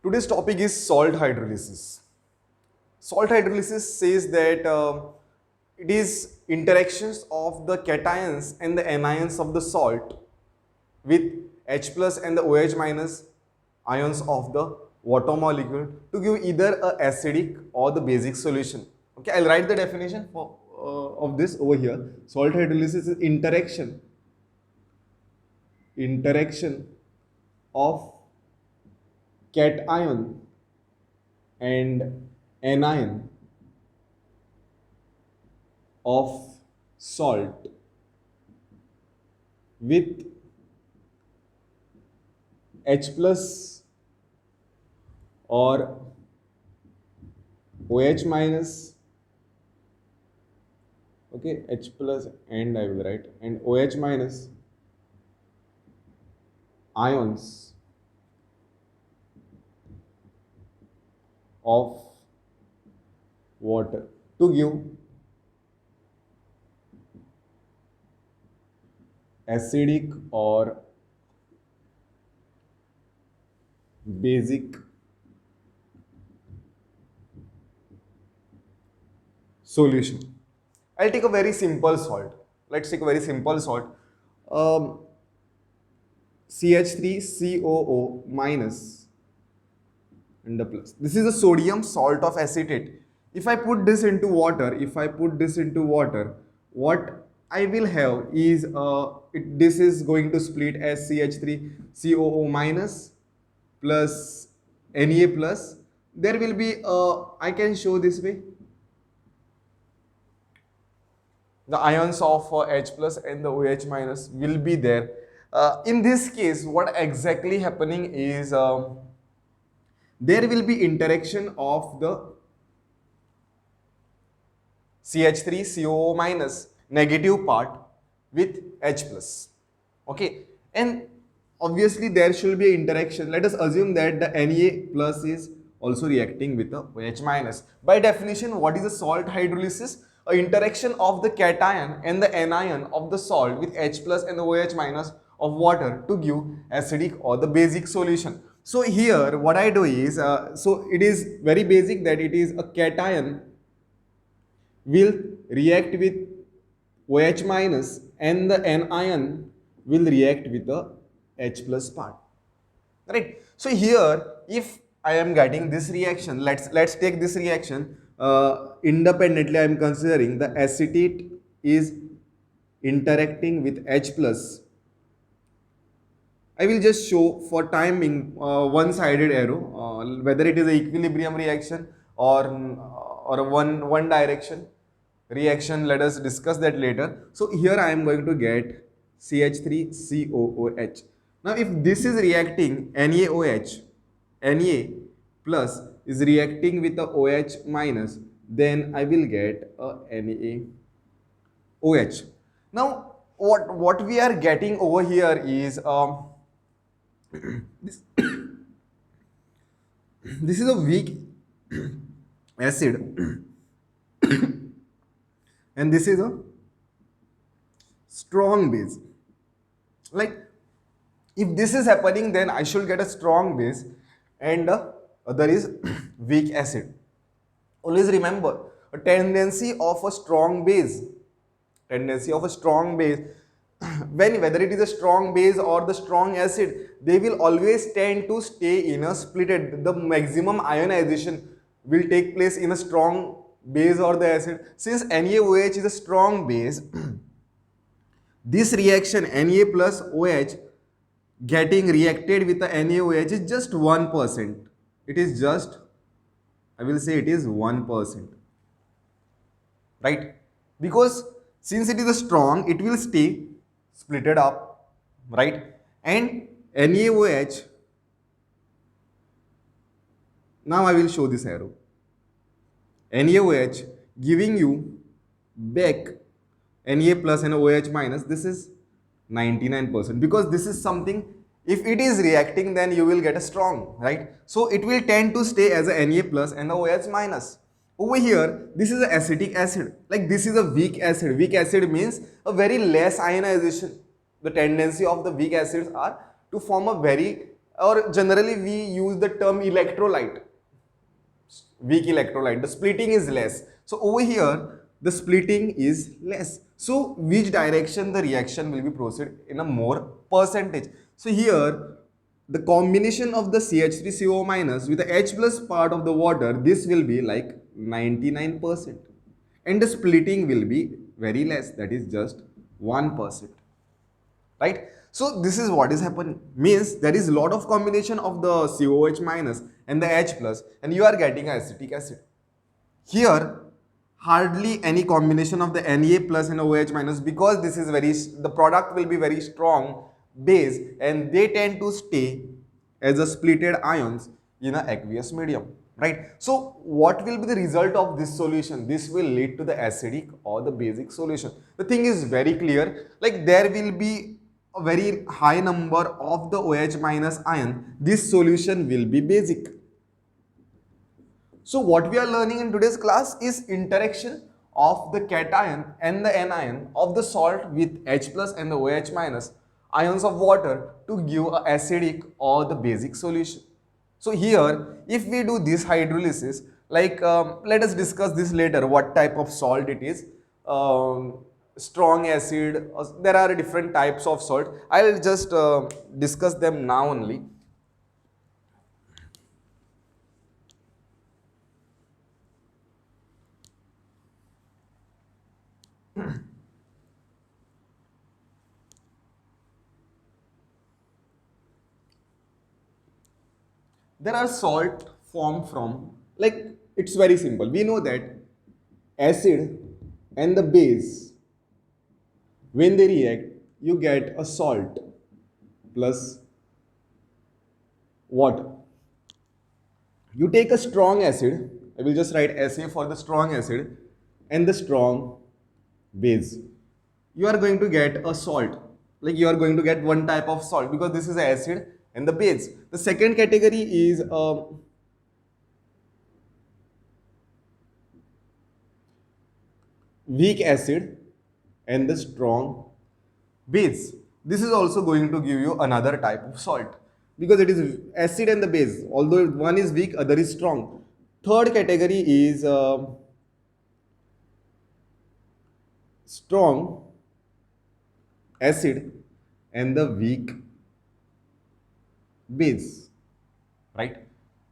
Today's topic is salt hydrolysis. Salt hydrolysis says that it is interactions of the cations and the anions of the salt with H plus and the OH minus ions of the water molecule to give either a acidic or the basic solution. Okay, I'll write the definition of this over here. Salt hydrolysis is interaction of cation and anion of salt with H plus or OH minus, okay, H plus and I will write, and OH minus ions of water to give acidic or basic solution. I'll take a very simple salt. Let's take a very simple salt. CH3COO minus and the plus. This is a sodium salt of acetate. If I put this into water, what I will have is this is going to split as CH3COO minus plus Na plus. There will be I can show this way. The ions of H plus and the OH minus will be there. In this case, what exactly happening is there will be interaction of the CH3COO minus negative part with H plus. Okay, and obviously there should be an interaction. Let us assume that the Na plus is also reacting with the OH minus. By definition, what is a salt hydrolysis? A interaction of the cation and the anion of the salt with H plus and the OH minus of water to give acidic or the basic solution. So here what I do is, so it is very basic that it is a cation will react with OH minus and the anion will react with the H plus part. Right? So here if I am getting this reaction, let's take this reaction. Independently I am considering the acetate is interacting with H plus. I will just show for timing one-sided arrow, whether it is an equilibrium reaction or a one direction reaction. Let us discuss that later. So here I am going to get CH3COOH. Now if this is reacting NaOH, Na plus is reacting with the OH minus, then I will get a NaOH. Now what we are getting over here is this is a weak acid and this is a strong base. Like if this is happening, then I should get a strong base and the other is weak acid. Always remember, a tendency of a strong base, whether it is a strong base or the strong acid, they will always tend to stay in a splitted. The maximum ionization will take place in a strong base or the acid. Since NaOH is a strong base, this reaction Na plus OH getting reacted with the NaOH is just 1%. It is just, I will say it is 1%. Right? Because since it is a strong, it will stay splitted up, right? And NaOH, now I will show this arrow. NaOH giving you back Na plus and OH minus, this is 99%, because this is something, if it is reacting, then you will get a strong, right? So it will tend to stay as a Na plus and the OH minus. Over here, this is an acetic acid. Like this is a weak acid. Weak acid means a very less ionization. The tendency of the weak acids are to form a very or generally we use the term electrolyte, weak electrolyte, the splitting is less. So over here, the splitting is less. So which direction the reaction will be proceed in a more percentage. So here, the combination of the CH3CO minus with the H plus part of the water, this will be like 99%. And the splitting will be very less, that is just 1%. Right? So this is what is happening, means there is a lot of combination of the COH minus and the H plus and you are getting acetic acid. Here hardly any combination of the Na plus and OH minus, because this is very, the product will be very strong base and they tend to stay as a splitted ions in a aqueous medium, right? So what will be the result of this solution? This will lead to the acidic or the basic solution. The thing is very clear, like there will be a very high number of the OH minus ion. This solution will be basic. So what we are learning in today's class is interaction of the cation and the anion of the salt with H plus and the OH minus ions of water to give a acidic or the basic solution. So here, if we do this hydrolysis, like let us discuss this later, what type of salt it is, strong acid, there are different types of salt. I will just discuss them now only. There are salt formed from, like it's very simple. We know that acid and the base, when they react, you get a salt plus water. You take a strong acid, I will just write SA for the strong acid, and the strong base. You are going to get a salt, like you are going to get one type of salt because this is acid and the base. The second category is weak acid and the strong base. This is also going to give you another type of salt because it is acid and the base. Although one is weak, other is strong. Third category is strong acid and the weak base, right?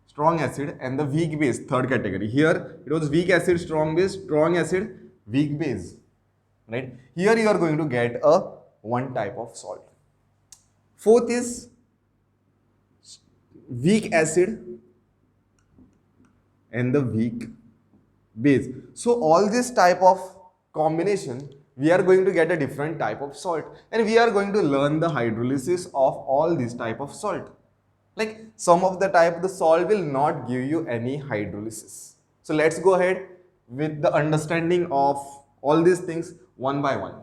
Strong acid and the weak base, third category. Here it was weak acid, strong base, strong acid, weak base, right? Here you are going to get a one type of salt. Fourth is weak acid and the weak base. So all this type of combination, we are going to get a different type of salt and we are going to learn the hydrolysis of all these type of salt. Like some of the type of the salt will not give you any hydrolysis. So let's go ahead with the understanding of all these things one by one.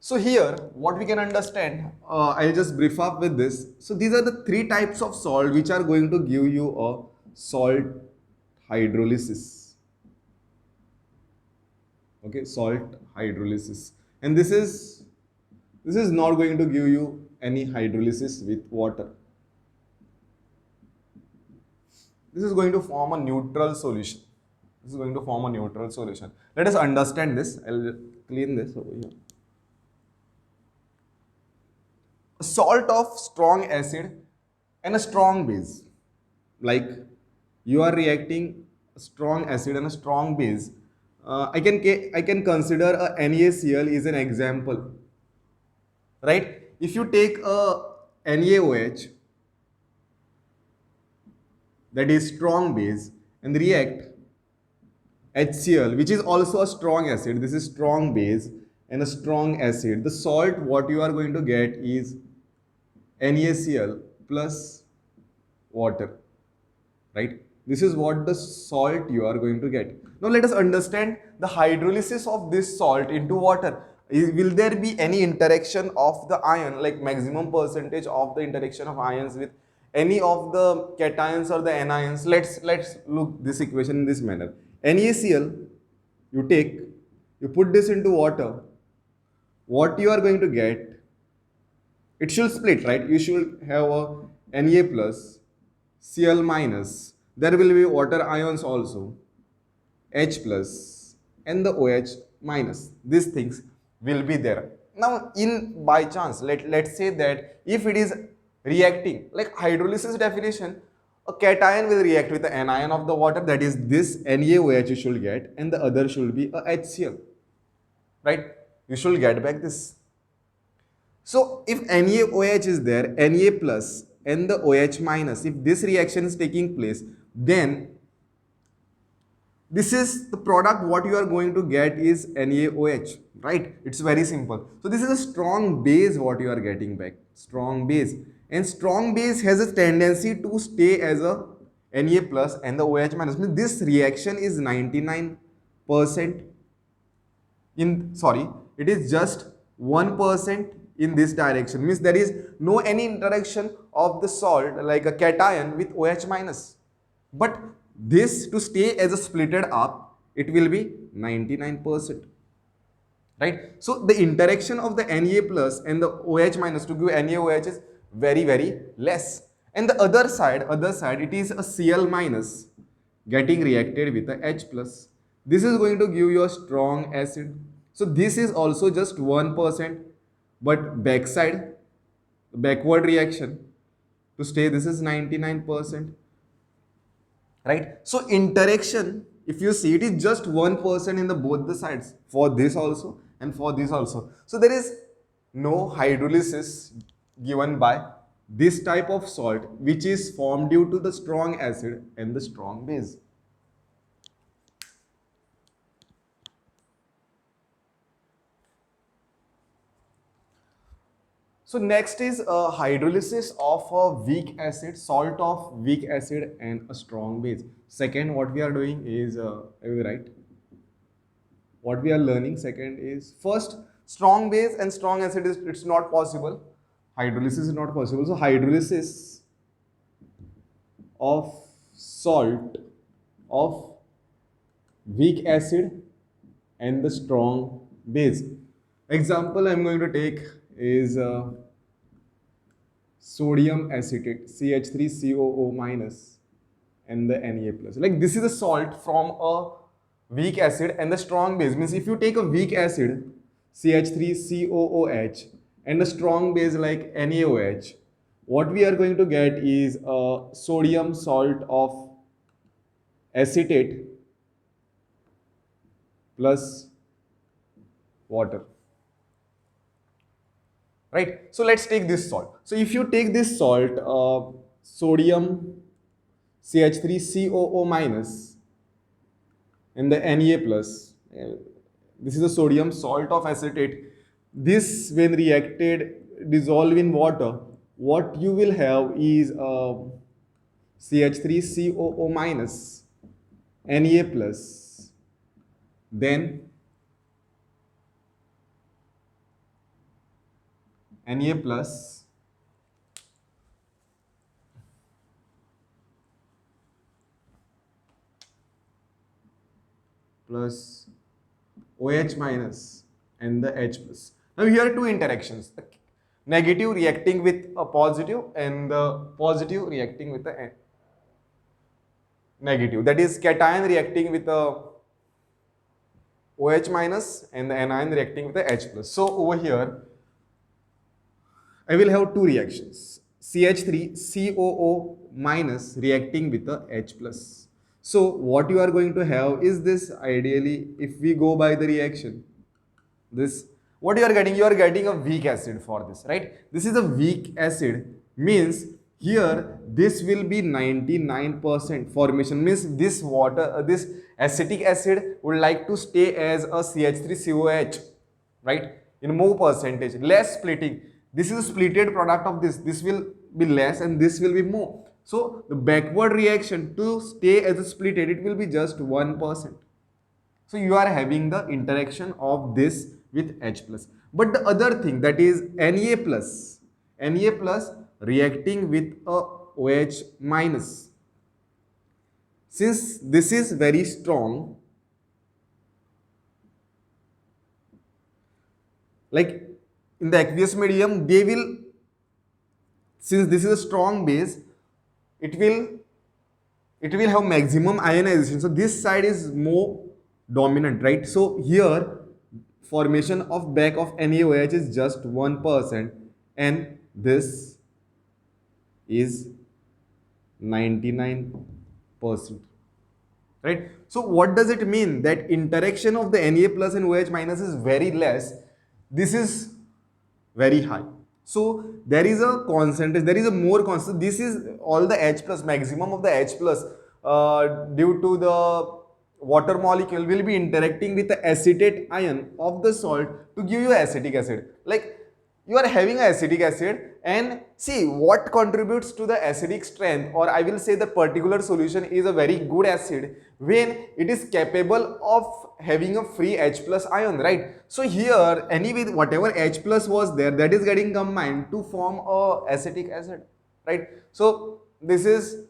So here, what we can understand, I'll just brief up with this. So these are the three types of salt which are going to give you a salt hydrolysis. Okay, salt hydrolysis. And this is not going to give you any hydrolysis with water. This is going to form a neutral solution. This is going to form a neutral solution. Let us understand this. I'll clean this over here. A salt of strong acid and a strong base. Like you are reacting a strong acid and a strong base. I can consider a NaCl is an example, right? If you take a NaOH, that is strong base, and react HCl, which is also a strong acid, this is strong base and a strong acid, the salt what you are going to get is NaCl plus water, right? This is what the salt you are going to get. Now let us understand the hydrolysis of this salt into water. Will there be any interaction of the ion, like maximum percentage of the interaction of ions with any of the cations or the anions? Let's look this equation in this manner. NaCl, you put this into water what you are going to get, it should split, right? You should have a Na plus, Cl minus. There will be water ions also, H plus, and the OH minus. These things will be there. Now, in by chance, let's say that if it is reacting, like hydrolysis definition, a cation will react with the anion of the water, that is this NaOH you should get, and the other should be a HCl, right? You should get back this. So if NaOH is there, Na plus and the OH minus, if this reaction is taking place, then this is the product what you are going to get is NaOH, right? It's very simple. So this is a strong base what you are getting back, strong base. And strong base has a tendency to stay as a Na plus and the OH minus. Means this reaction is 99% in, sorry, it is just 1% in this direction. Means there is no any interaction of the salt like a cation with OH minus. But this to stay as a splitted up, it will be 99%. Right? So the interaction of the Na plus and the OH minus to give NaOH is very, very less. And the other side, it is a Cl minus getting reacted with a H plus. This is going to give you a strong acid. So this is also just 1%, but backside, backward reaction to stay, this is 99%. Right? So interaction, if you see, it is just 1% in the both the sides, for this also and for this also. So there is no hydrolysis given by this type of salt, which is formed due to the strong acid and the strong base. So next is a hydrolysis of a weak acid, salt of weak acid and a strong base. Second, what we are doing is, are we right? What we are learning second is, first, strong base and strong acid is, it's not possible. Hydrolysis is not possible. So hydrolysis of salt of weak acid and the strong base. Example I'm going to take is sodium acetate, CH3COO minus and the Na plus. Like this is a salt from a weak acid and the strong base. Means if you take a weak acid, CH3COOH, and a strong base like NaOH, what we are going to get is a sodium salt of acetate plus water. Right? So let's take this salt. So if you take this salt, sodium CH3COO minus and the Na plus, this is a sodium salt of acetate. This when reacted dissolve in water, what you will have is CH3COO minus, Na plus, then Na plus plus OH minus and the H plus. Now here are two interactions, the negative reacting with a positive and the positive reacting with the negative. That is cation reacting with a OH minus and the anion reacting with the H plus. So over here, I will have two reactions, CH3COO minus reacting with the H plus. So what you are going to have is this, ideally, if we go by the reaction, this, what you are getting a weak acid for this, right? This is a weak acid, means here this will be 99% formation, means this water, this acetic acid would like to stay as a CH3COH, right? In more percentage, less splitting. This is a splitted product of this. This will be less and this will be more. So the backward reaction to stay as a splitted, it will be just 1%. So you are having the interaction of this with H plus. But the other thing, that is Na plus reacting with a OH minus. Since this is very strong, Like in the aqueous medium, they will, since this is a strong base, it will it will have maximum ionization. So this side is more dominant, right? So here formation of back of NaOH is just 1% and this is 99%. Right? So what does it mean? That interaction of the Na plus and OH minus is very less. This is very high. So there is a concentration, there is a more constant. This is all the H plus, maximum of the H plus due to the water molecule will be interacting with the acetate ion of the salt to give you acetic acid. Like you are having a acetic acid and see what contributes to the acidic strength, or I will say the particular solution is a very good acid when it is capable of having a free H plus ion, right? So here anyway whatever H plus was there, that is getting combined to form a acetic acid, right? So this is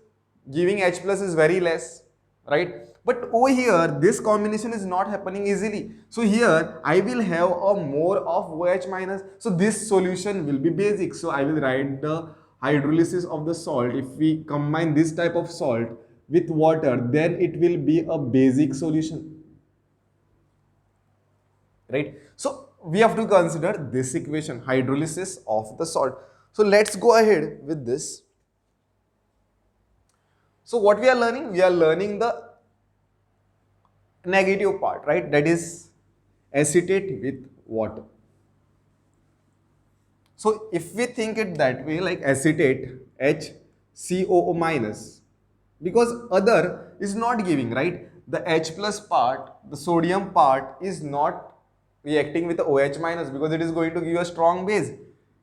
giving H plus is very less, right? But over here this combination is not happening easily. So here I will have a more of OH minus. So this solution will be basic. So I will write the hydrolysis of the salt. If we combine this type of salt with water, then it will be a basic solution, right? So we have to consider this equation, hydrolysis of the salt. So let's go ahead with this. So what we are learning? We are learning the negative part, right? That is acetate with water. So if we think it that way, like acetate HCOO minus, because other is not giving, right? The H plus part, the sodium part is not reacting with the OH minus because it is going to give you a strong base,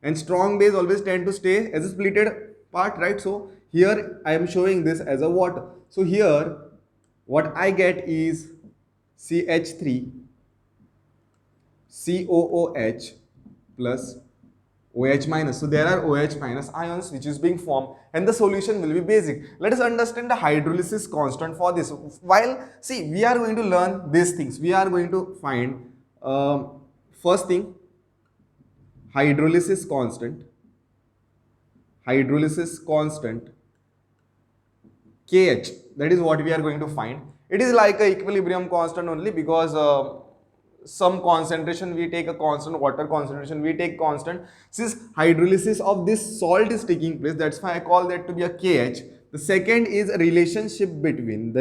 and strong base always tend to stay as a splitted part, right? So here I am showing this as a water. So here what I get is CH3 COOH plus OH minus. So there are OH minus ions which is being formed and the solution will be basic. Let us understand the hydrolysis constant for this. While see we are going to learn these things, we are going to find first thing hydrolysis constant KH, that is what we are going to find. It is like a equilibrium constant only because some concentration we take a constant, water concentration we take constant. Since hydrolysis of this salt is taking place, that's why I call that to be a KH. The second is a relationship between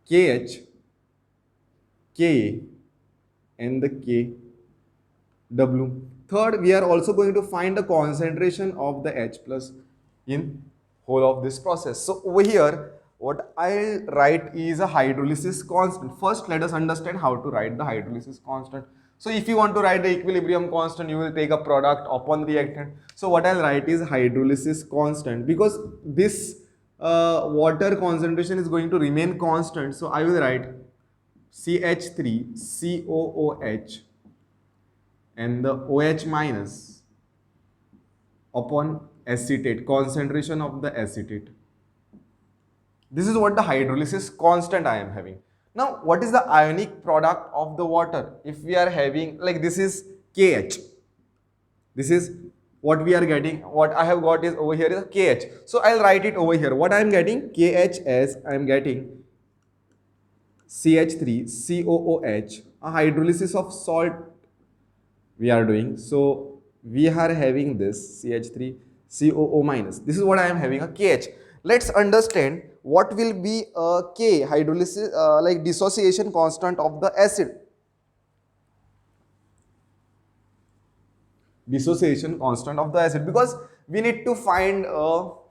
KH, Ka and the KW. Third, we are also going to find the concentration of the H plus in whole of this process. So over here, what I write is a hydrolysis constant. First, let us understand how to write the hydrolysis constant. So if you want to write the equilibrium constant, you will take a product upon reactant. So what I'll write is hydrolysis constant because this water concentration is going to remain constant. So I will write CH3 COOH and the OH minus upon acetate, concentration of the acetate. This is what the hydrolysis constant I am having. Now, what is the ionic product of the water? If we are having, like this is KH. This is what we are getting. What I have got is over here is KH. So, I'll write it over here. What I am getting? KH as I am getting CH3 COOH, a hydrolysis of salt we are doing. So we are having this CH3 COO minus. This is what I am having, a KH. Let's understand what will be a K, hydrolysis like dissociation constant of the acid. Dissociation constant of the acid, because we need to find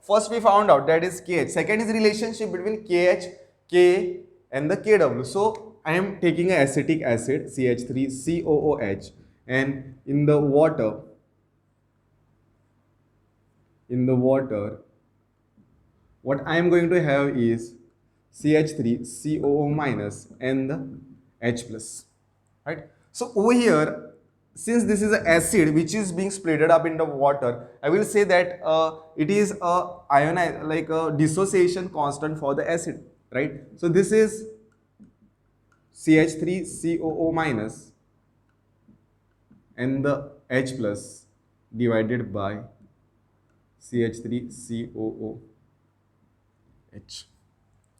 first we found out that is KH. Second is relationship between KH, K and the KW. So I am taking a acetic acid CH3 COOH, and in the water what I am going to have is CH3 COO minus and the H plus, right? So over here, since this is an acid which is being split up in the water, I will say that it is a dissociation constant for the acid. right? So this is CH3COO minus and the H plus divided by CH3COOH.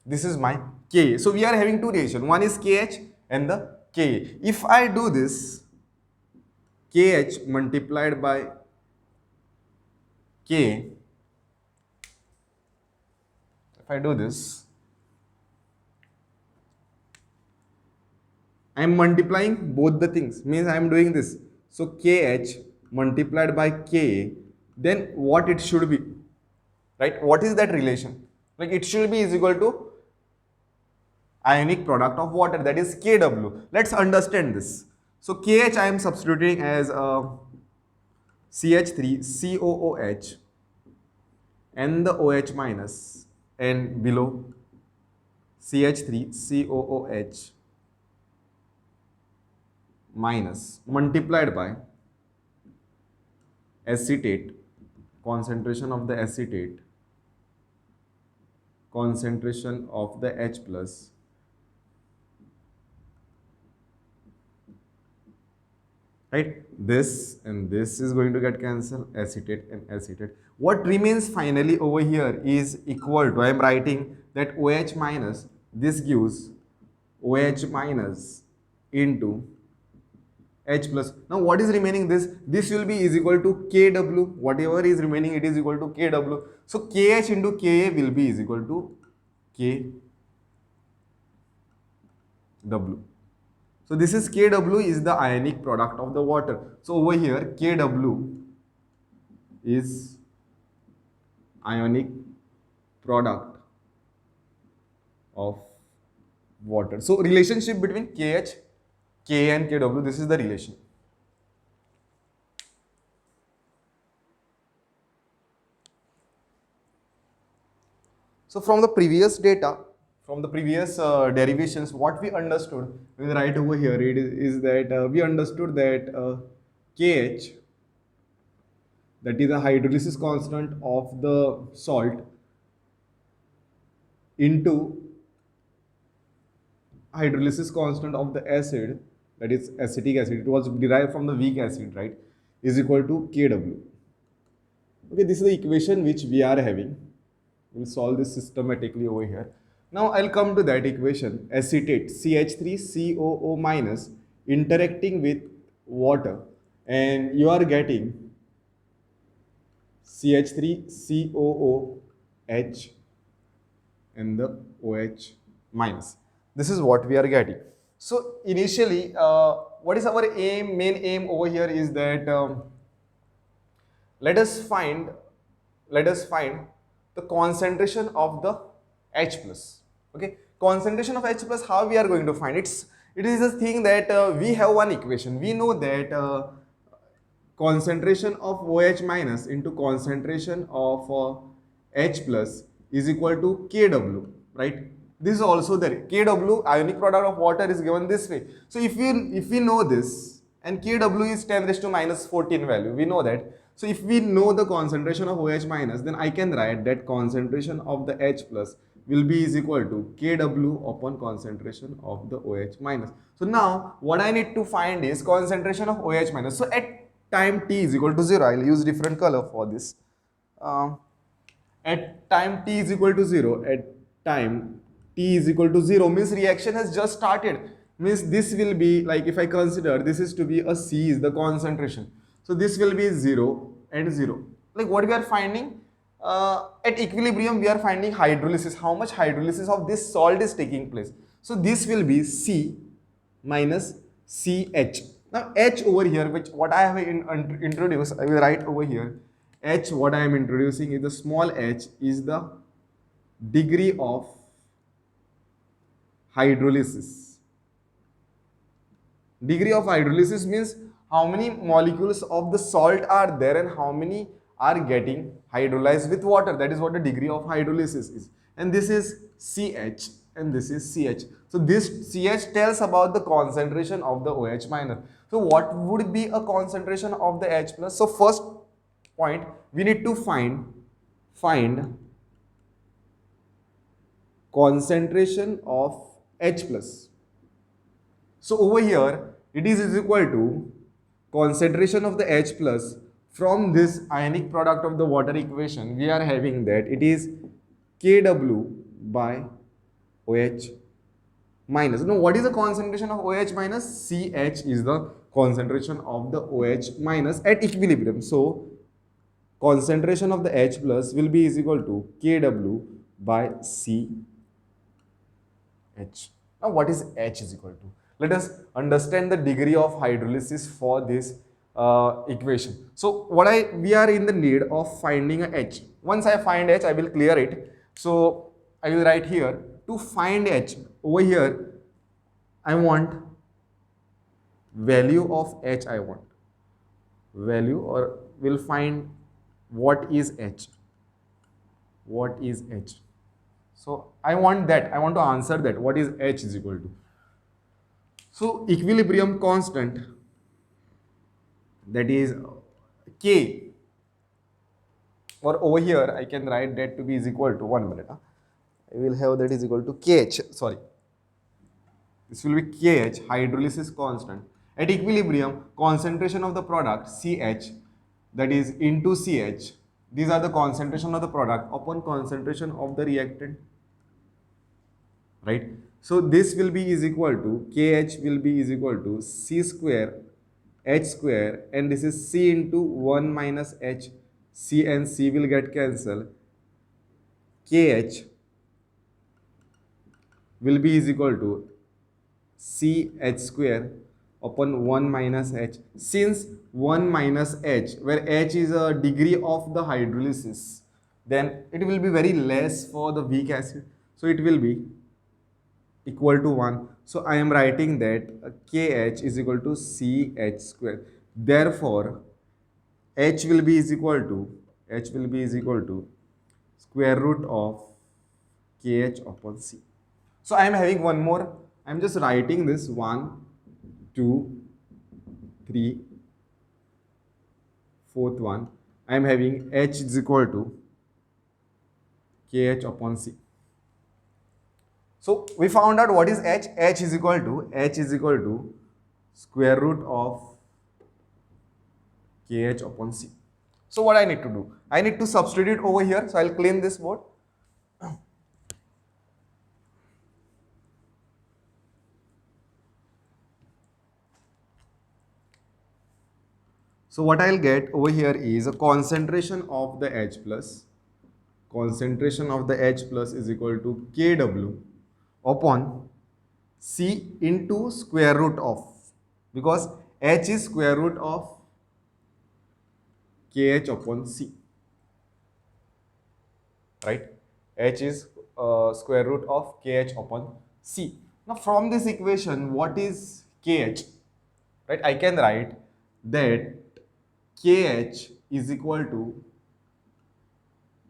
This is my Ka. So we are having two reactions. One is KH and the Ka. If I do this, KH multiplied by K, if I do this, I am multiplying both the things, means I am doing this. So KH multiplied by Ka, then what it should be, right? What is that relation? Like it should be is equal to ionic product of water, that is Kw. Let's understand this. So KH I am substituting as CH3COOH and the OH minus, and below CH3COOH minus multiplied by acetate, concentration of the acetate, concentration of the H plus, right? This and this is going to get cancelled, acetate and acetate. What remains finally over here is equal to, I am writing that OH minus, this gives OH minus into H plus. Now what is remaining? This will be is equal to Kw. Whatever is remaining, it is equal to Kw. So KH into Ka will be is equal to Kw. So this is Kw is the ionic product of the water. So over here Kw is ionic product of water. So relationship between KH, Ka and Kw, this is the relation. So from the previous data, from the previous derivations, what we understood right over here is that we understood that KH, that is a hydrolysis constant of the salt, into hydrolysis constant of the acid, that is acetic acid, it was derived from the weak acid, right, is equal to Kw. Okay, this is the equation which we are having. We'll solve this systematically over here. Now I'll come to that equation. Acetate CH3COO minus interacting with water, and you are getting CH3COOH and the OH minus. This is what we are getting. So initially, what is our aim? Main aim over here is that let us find the concentration of the H plus. Okay, concentration of H plus, how we are going to find it is a thing that we have one equation. We know that concentration of OH minus into concentration of H plus is equal to Kw, right? This is also there. Kw, ionic product of water, is given this way. So if we know this, and Kw is 10 raised to minus 14 value, we know that. So if we know the concentration of OH minus, then I can write that concentration of the H plus will be is equal to Kw upon concentration of the OH minus. So now what I need to find is concentration of OH minus. So at time t is equal to 0, I'll use different color for this. At time t is equal to 0, at time t is equal to 0 means reaction has just started. Means this will be, like if I consider this is to be a C is the concentration. So this will be 0 and 0. Like what we are finding? At equilibrium we are finding hydrolysis. How much hydrolysis of this salt is taking place? So this will be C minus CH. Now H over here, which what I have introduced, I will write over here. H, what I am introducing is the small h is the degree of hydrolysis. Degree of hydrolysis means how many molecules of the salt are there and how many are getting hydrolyzed with water. That is what the degree of hydrolysis is. And this is CH and this is CH. So this CH tells about the concentration of the OH minus. So what would be a concentration of the H plus? So first point, we need to find concentration of H plus. So over here, it is equal to concentration of the H plus from this ionic product of the water equation. We are having that it is Kw by OH minus. Now, what is the concentration of OH minus? CH is the concentration of the OH minus at equilibrium. So, concentration of the H plus will be is equal to Kw by CH. Now, what is H is equal to? Let us understand the degree of hydrolysis for this equation. So, we are in the need of finding a H. Once I find H, I will clear it. So, I will write here to find H. Over here, I want value of H. I want value, or will find what is H. What is H? So I want that. I want to answer that. What is H is equal to? So equilibrium constant, that is K, or over here I can write that to be is equal to 1 minute. I will have that is equal to KH. Sorry. This will be KH, hydrolysis constant. At equilibrium, concentration of the product CH, that is into CH. These are the concentration of the product upon concentration of the reactant. Right? So this will be is equal to KH will be is equal to C square H square, and this is C into 1 minus H. C and C will get cancelled. KH will be is equal to CH square upon 1 minus H. Since 1 minus H, where H is a degree of the hydrolysis, then it will be very less for the weak acid. So it will be equal to 1. So I am writing that KH is equal to CH square. Therefore, H will be is equal to square root of KH upon C. So I am having one more. I am just writing this 1, 2, 3, fourth one. I am having H is equal to KH upon C. So we found out what is H. H is equal to square root of KH upon C. So what I need to do? I need to substitute over here. So I'll clean this board. So what I'll get over here is a concentration of the H plus. Concentration of the H plus is equal to Kw upon C into square root of, because H is square root of KH upon C. Right? H is square root of KH upon C. Now from this equation, what is KH? Right? I can write that KH is equal to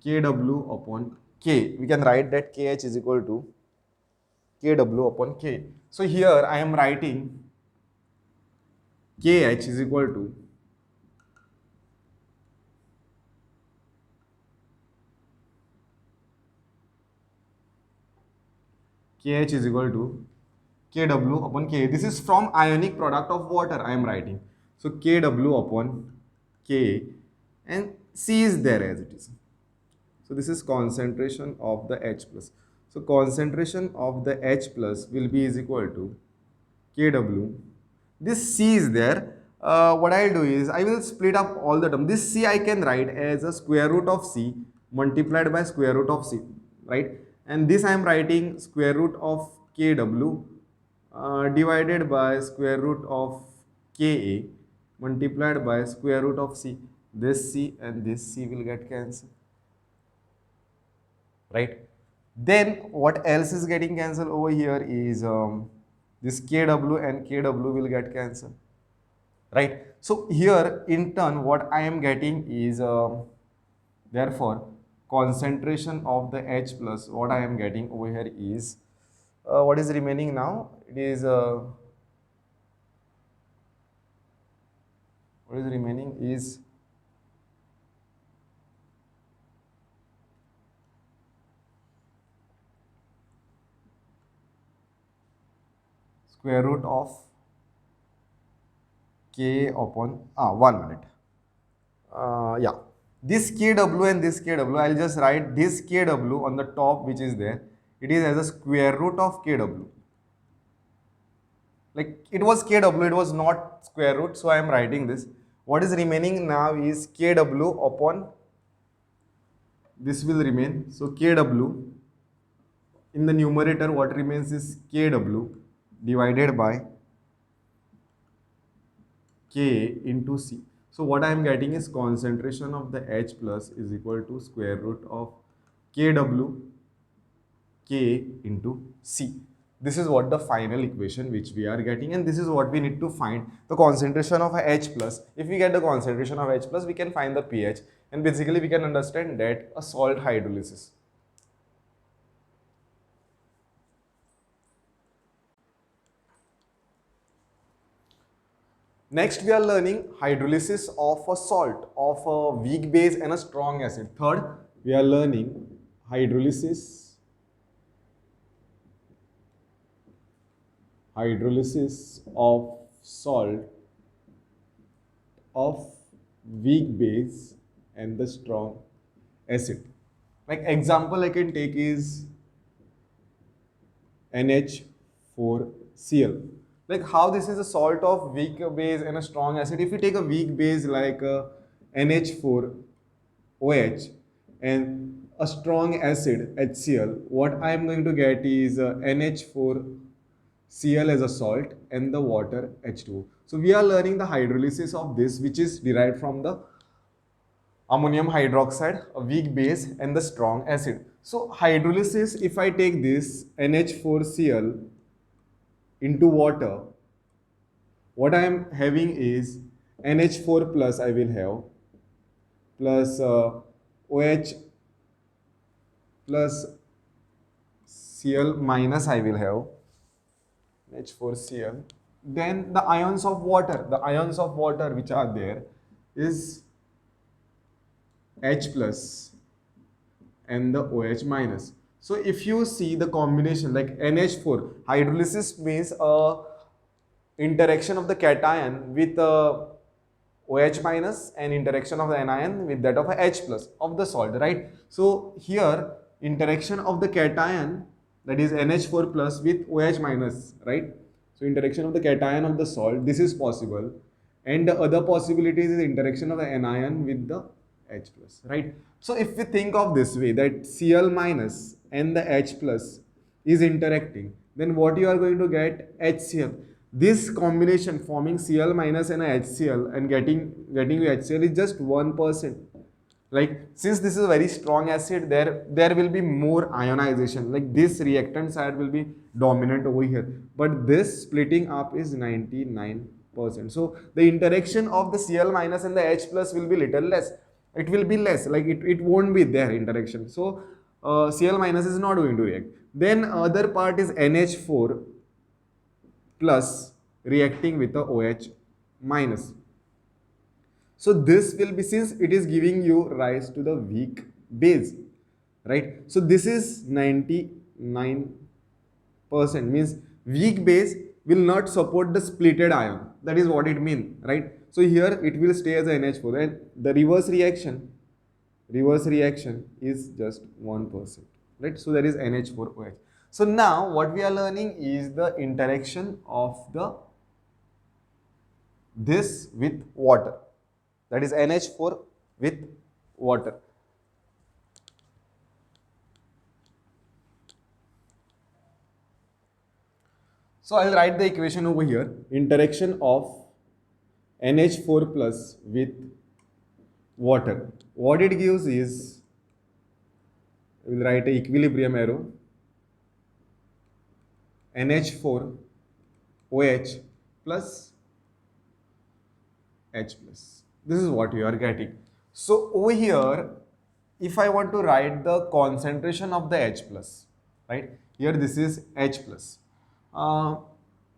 Kw upon K. We can write that KH is equal to Kw upon K. So here I am writing KH is equal to KH is equal to Kw upon K. This is from ionic product of water I am writing. So Kw upon K, and C is there as it is. So this is concentration of the H plus. So concentration of the H plus will be is equal to Kw. This C is there. What I'll do is I will split up all the terms. This C I can write as a square root of C multiplied by square root of C, right? And this I am writing square root of Kw divided by square root of Ka multiplied by square root of C. This C and this C will get cancelled. Right? Then what else is getting cancelled over here is this Kw and Kw will get cancelled. Right? So here in turn what I am getting is therefore concentration of the H plus, what I am getting over here is what is remaining now? It is what is remaining is square root of K upon 1 minute. Yeah, this kW and this kW, I'll just write this kW on the top, which is there. It is as a square root of kW. Like it was kW, it was not square root, so I am writing this. What is remaining now is kW upon this will remain. So kW in the numerator, what remains is kW divided by K into C. So what I am getting is concentration of the H plus is equal to square root of kW K into C. This is what the final equation which we are getting, and this is what we need to find the concentration of H plus. If we get the concentration of H plus, we can find the pH, and basically we can understand that a salt hydrolysis. Next, we are learning hydrolysis of a salt, of a weak base and a strong acid. Third, we are learning hydrolysis of salt of weak base and the strong acid. Like example I can take is NH4Cl. Like how this is a salt of weak base and a strong acid. If you take a weak base like NH4OH and a strong acid HCl, what I am going to get is NH4Cl as a salt and the water H2O. So we are learning the hydrolysis of this, which is derived from the ammonium hydroxide, a weak base and the strong acid. So hydrolysis, if I take this NH4Cl into water, what I am having is NH4 plus I will have plus OH plus Cl minus I will have H4Cl. Then the ions of water which are there is H plus and the OH minus. So if you see the combination like NH4, hydrolysis means interaction of the cation with OH minus and interaction of the anion with that of a H plus of the salt, right? So here interaction of the cation, that is NH4 plus with OH minus, right? So interaction of the cation of the salt, this is possible, and the other possibility is the interaction of the anion with the H plus, right? So if we think of this way, that Cl minus and the H plus is interacting, then what you are going to get? HCl. This combination forming Cl minus and HCl and getting you HCl is just 1%. Like since this is a very strong acid, there will be more ionization. Like this reactant side will be dominant over here, but this splitting up is 99%. So the interaction of the Cl minus and the H plus will be little less. It will be less, like it won't be there interaction. So Cl minus is not going to react. Then other part is NH4 plus reacting with the OH minus. So this will be, since it is giving you rise to the weak base, right? So this is 99%, means weak base will not support the splitted ion. That is what it means, right? So here it will stay as a NH4, and the reverse reaction is just 1%, right? So there is NH4OH. So now what we are learning is the interaction of this with water, that is NH4 with water. So I will write the equation over here. Interaction of NH4 plus with water. What it gives is, I will write an equilibrium arrow. NH4 OH plus H plus. This is what you are getting. So over here, if I want to write the concentration of the H plus, right? Here this is H plus.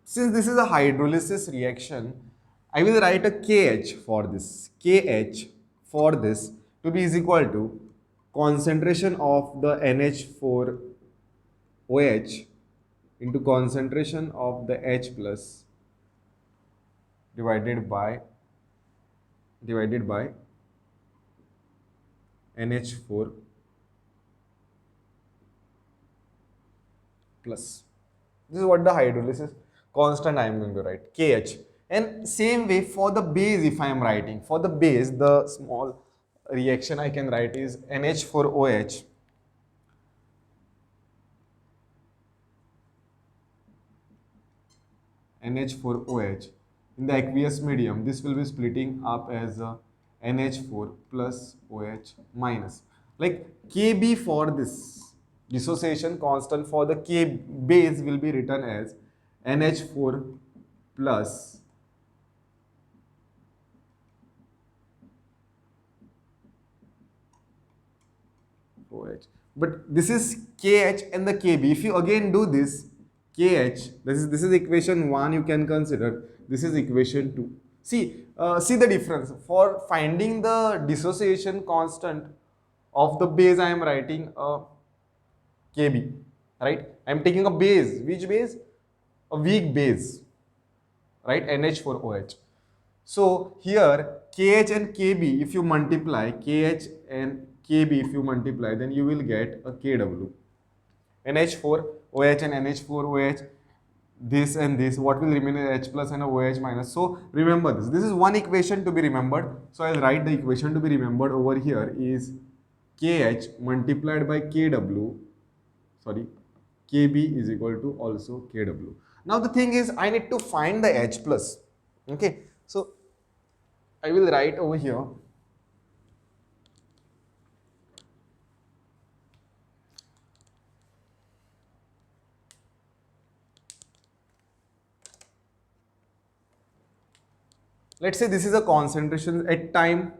Since this is a hydrolysis reaction, I will write a KH for this. KH for this to be is equal to concentration of the NH4OH into concentration of the H plus divided by NH4 plus. This is what the hydrolysis constant I am going to write, Kh. And same way for the base, if I am writing, for the base, the small reaction I can write is NH4OH NH4OH. In the aqueous medium, this will be splitting up as NH4 plus OH minus. Like Kb for this dissociation constant for the K base will be written as NH4 plus OH. But this is KH and the KB. If you again do this, KH, this is equation 1 you can consider. This is equation 2. See the difference. For finding the dissociation constant of the base, I am writing a KB, right? I am taking a base. Which base? A weak base, right? NH4OH. So here KH and KB, if you multiply KH and KB, if you multiply, then you will get a KW. NH4OH and NH4OH, this and this, what will remain is H plus and a OH minus. So remember this. This is one equation to be remembered. So I'll write the equation to be remembered over here is KH multiplied by KW, sorry, KB is equal to also KW. Now the thing is, I need to find the H plus. Okay, so I will write over here let's say this is a concentration at time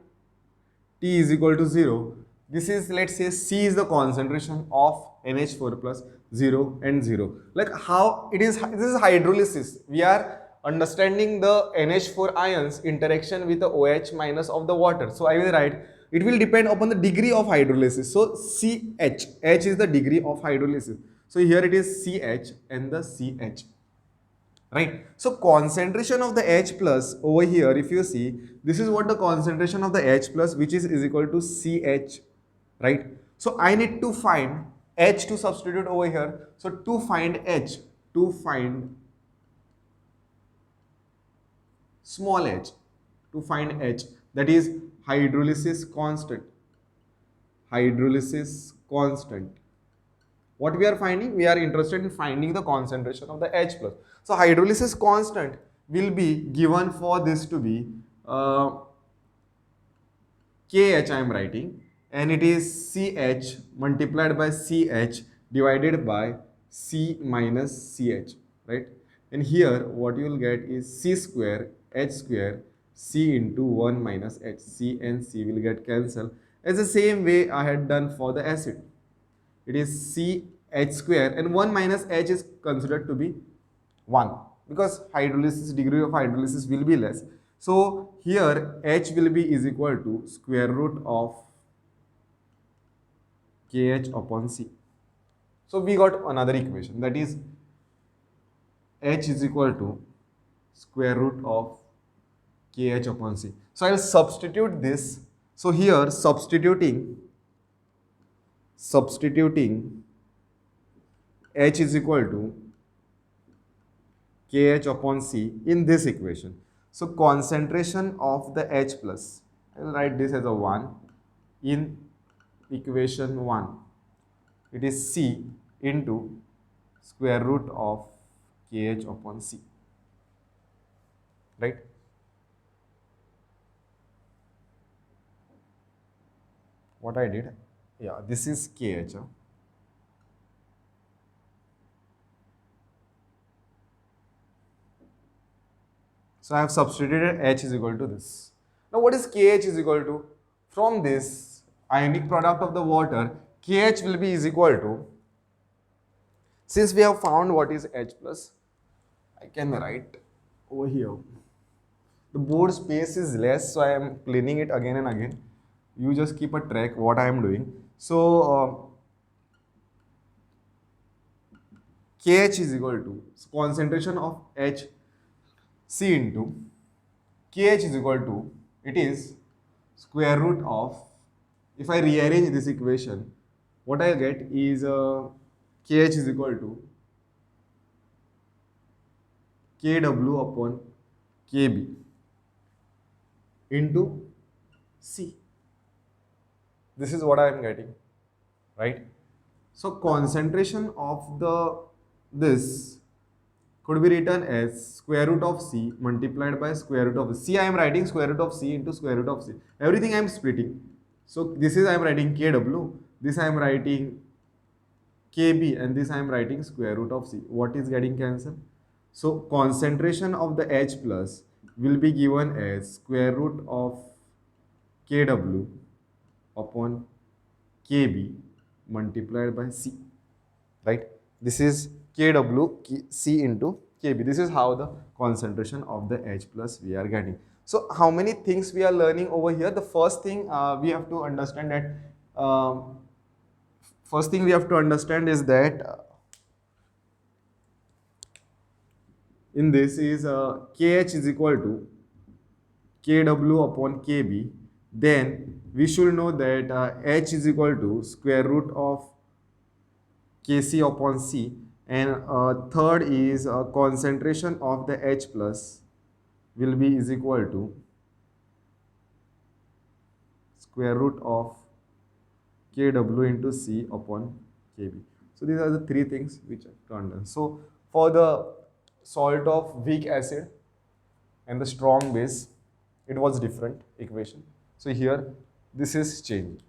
T is equal to 0. This is, let's say, C is the concentration of NH4 plus 0 and 0. Like how it is, this is hydrolysis. We are understanding the NH4 ions interaction with the OH minus of the water. So I will write, it will depend upon the degree of hydrolysis. So CH, H is the degree of hydrolysis. So here it is CH and the CH. Right, so concentration of the H plus over here, if you see, this is what the concentration of the H plus, which is equal to CH, right? So I need to find H to substitute over here. So to find H, to find small h, to find H, that is hydrolysis constant. Hydrolysis constant. What we are finding? We are interested in finding the concentration of the H plus. So hydrolysis constant will be given for this to be KH I am writing, and it is CH multiplied by CH divided by C minus CH, right? And here what you will get is C square H square C into 1 minus H. C and C will get cancelled as the same way I had done for the acid. It is CH square and 1 minus H is considered to be 1 because hydrolysis, degree of hydrolysis will be less. So here H will be is equal to square root of KH upon C. So we got another equation, that is H is equal to square root of KH upon C. So I will substitute this. So here substituting H is equal to KH upon C in this equation. So concentration of the H plus, I will write this as a 1 in equation 1. It is C into square root of KH upon C, right? What I did, yeah, this is KH. So I have substituted H is equal to this. Now what is KH is equal to? From this ionic product of the water, KH will be is equal to, since we have found what is H plus, I can write over here. The board space is less, so I am cleaning it again and again. You just keep a track what I am doing. So KH is equal to concentration of H C into KH is equal to, it is square root of, if I rearrange this equation, what I get is KH is equal to KW upon KB into C. This is what I am getting, right? So concentration of the this could be written as square root of C multiplied by square root of C. I am writing square root of C into square root of C. Everything I am splitting. So this is I am writing KW, this I am writing KB, and this I am writing square root of C. What is getting cancelled? So concentration of the H plus will be given as square root of KW upon KB multiplied by C, right? This is KW C into KB. This is how the concentration of the H plus we are getting. So how many things we are learning over here? The first thing we have to understand that in this is KH is equal to KW upon KB. Then we should know that H is equal to square root of Kc upon C, and third is concentration of the H plus will be is equal to square root of Kw into C upon Kb. So these are the three things which I have to understand. So for the salt of weak acid and the strong base, it was different equation. So here this is changed.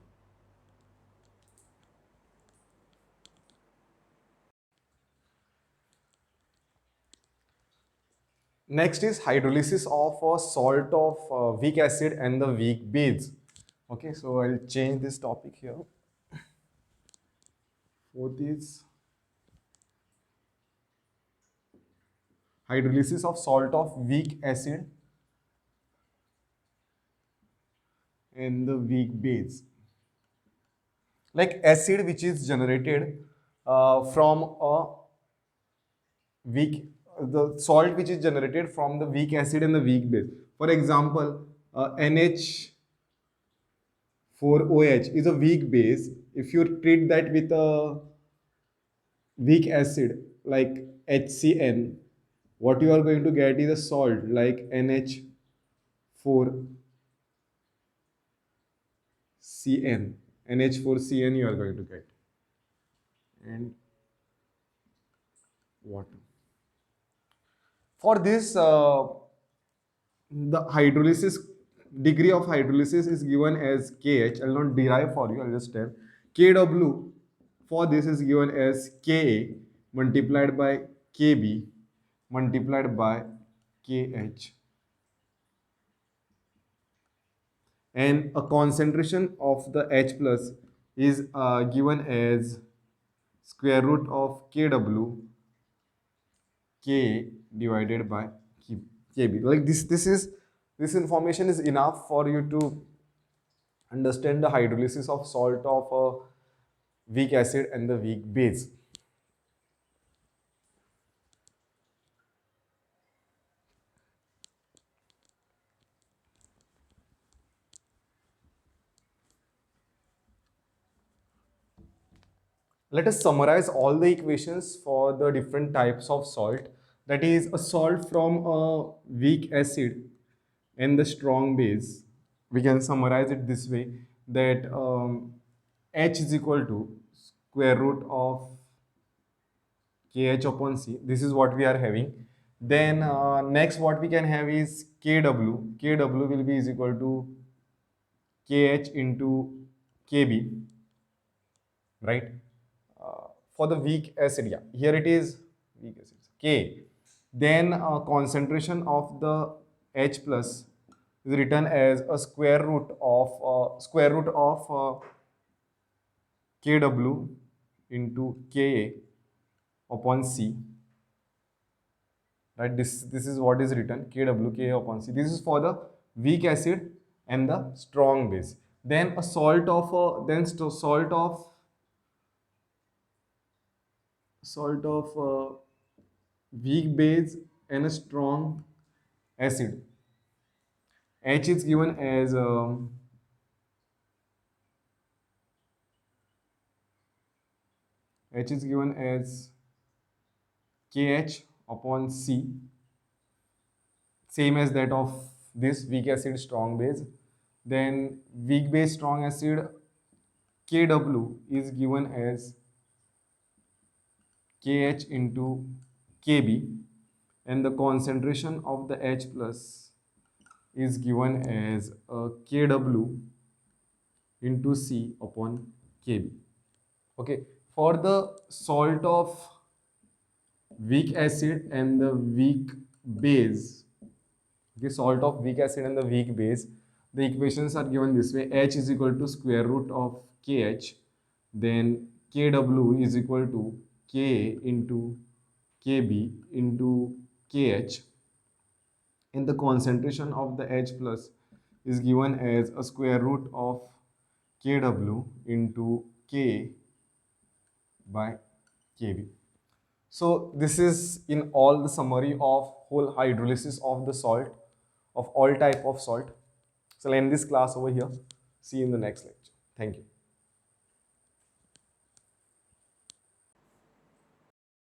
Next is hydrolysis of a salt of weak acid and the weak base. Okay, so I'll change this topic here. Fourth is hydrolysis of salt of weak acid and the weak base. Like acid which is generated from a weak, the salt which is generated from the weak acid and the weak base. For example, NH4OH is a weak base. If you treat that with a weak acid like HCN, what you are going to get is a salt like NH4CN. NH4CN you are going to get, and water. For this, the hydrolysis degree of hydrolysis is given as Kh. I will not derive for you, I will just tell. Kw for this is given as Ka multiplied by Kb multiplied by Kh, and a concentration of the H plus is given as square root of Kw Ka divided by Kb. Like this information is enough for you to understand the hydrolysis of salt of a weak acid and the weak base. Let us summarize all the equations for the different types of salt. That is a salt from a weak acid and the strong base. We can summarize it this way, that H is equal to square root of Kh upon C. This is what we are having. Then next what we can have is Kw. Kw will be is equal to Kh into Kb, right? For the weak acid, yeah, here it is weak acid K. Then concentration of the H plus is written as a square root of Kw into Ka upon C, right? This is what is written, Kw Ka upon C. This is for the weak acid and the strong base. Then a salt of salt of weak base and a strong acid. H is given as H is given as KH upon C, same as that of this weak acid strong base. Then weak base strong acid KW is given as KH into KB, and the concentration of the H plus is given as KW into C upon KB. Okay, for the salt of weak acid and the weak base, okay, salt of weak acid and the weak base, the equations are given this way: H is equal to square root of KH, then KW is equal to Ka into Kb into KH, and the concentration of the H plus is given as a square root of Kw into K by Kb. So this is in all the summary of whole hydrolysis of the salt, of all type of salt. So I'll end this class over here. See you in the next lecture. Thank you.